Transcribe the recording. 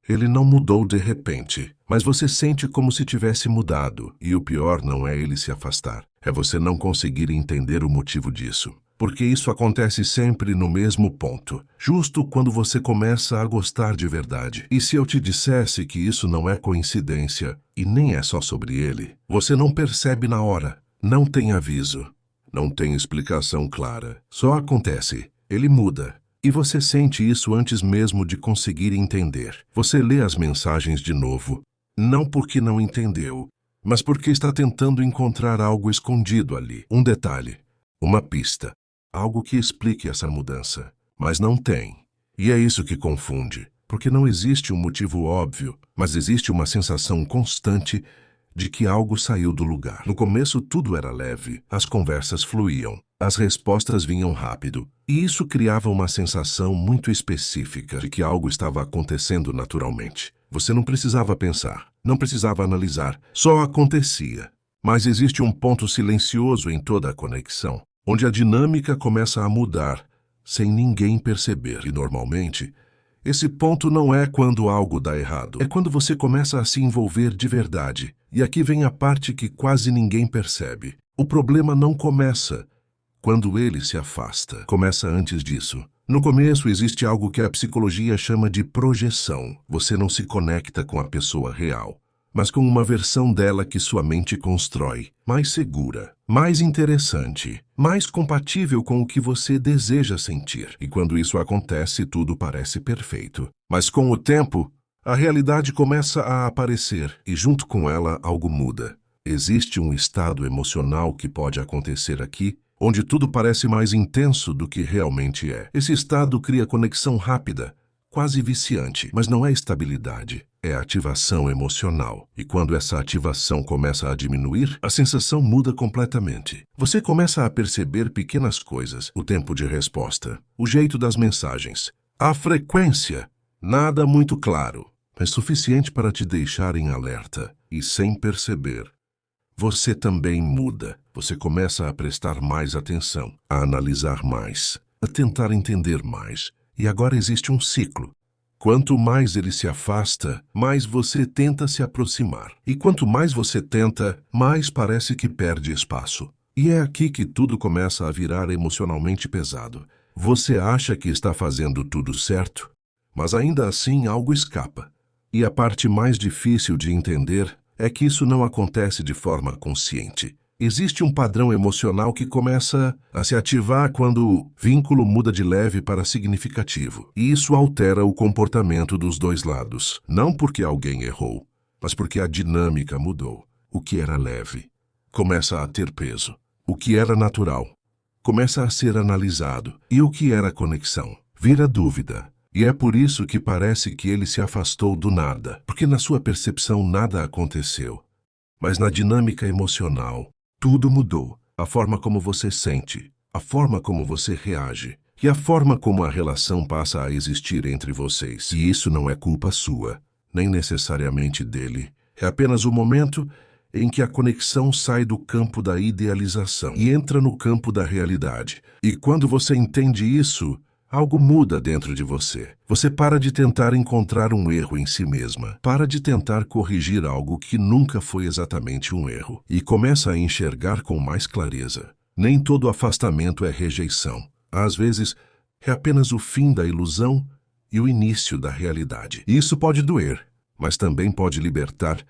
Ele não mudou de repente, mas você sente como se tivesse mudado, e o pior não é ele se afastar, é você não conseguir entender o motivo disso. Porque isso acontece sempre no mesmo ponto, justo quando você começa a gostar de verdade. E se eu te dissesse que isso não é coincidência, e nem é só sobre ele, você não percebe na hora, não tem aviso, não tem explicação clara, só acontece, ele muda. E você sente isso antes mesmo de conseguir entender. Você lê as mensagens de novo, não porque não entendeu, mas porque está tentando encontrar algo escondido ali. Um detalhe, uma pista, algo que explique essa mudança. Mas não tem. E é isso que confunde, porque não existe um motivo óbvio, mas existe uma sensação constante de que algo saiu do lugar. No começo tudo era leve, as conversas fluíam, as respostas vinham rápido, e isso criava uma sensação muito específica de que algo estava acontecendo naturalmente. Você não precisava pensar, não precisava analisar, só acontecia. Mas existe um ponto silencioso em toda a conexão, onde a dinâmica começa a mudar, sem ninguém perceber. E normalmente, esse ponto não é quando algo dá errado, é quando você começa a se envolver de verdade. E aqui vem a parte que quase ninguém percebe. O problema não começa quando ele se afasta. Começa antes disso. No começo existe algo que a psicologia chama de projeção. Você não se conecta com a pessoa real, mas com uma versão dela que sua mente constrói, mais segura, mais interessante, mais compatível com o que você deseja sentir. E quando isso acontece, tudo parece perfeito. Mas com o tempo, a realidade começa a aparecer e junto com ela algo muda. Existe um estado emocional que pode acontecer aqui, onde tudo parece mais intenso do que realmente é. Esse estado cria conexão rápida, quase viciante, mas não é estabilidade, é ativação emocional. E quando essa ativação começa a diminuir, a sensação muda completamente. Você começa a perceber pequenas coisas, o tempo de resposta, o jeito das mensagens, a frequência. Nada muito claro, mas suficiente para te deixar em alerta. E sem perceber, você também muda. Você começa a prestar mais atenção, a analisar mais, a tentar entender mais. E agora existe um ciclo. Quanto mais ele se afasta, mais você tenta se aproximar. E quanto mais você tenta, mais parece que perde espaço. E é aqui que tudo começa a virar emocionalmente pesado. Você acha que está fazendo tudo certo, mas ainda assim algo escapa. E a parte mais difícil de entender é que isso não acontece de forma consciente. Existe um padrão emocional que começa a se ativar quando o vínculo muda de leve para significativo. E isso altera o comportamento dos dois lados. Não porque alguém errou, mas porque a dinâmica mudou. O que era leve começa a ter peso. O que era natural começa a ser analisado. E o que era conexão vira dúvida. E é por isso que parece que ele se afastou do nada, porque na sua percepção nada aconteceu. Mas na dinâmica emocional, tudo mudou. A forma como você sente, a forma como você reage e a forma como a relação passa a existir entre vocês. E isso não é culpa sua, nem necessariamente dele. É apenas o momento em que a conexão sai do campo da idealização e entra no campo da realidade. E quando você entende isso, algo muda dentro de você. Você para de tentar encontrar um erro em si mesma. Para de tentar corrigir algo que nunca foi exatamente um erro. E começa a enxergar com mais clareza. Nem todo afastamento é rejeição. Às vezes, é apenas o fim da ilusão e o início da realidade. Isso pode doer, mas também pode libertar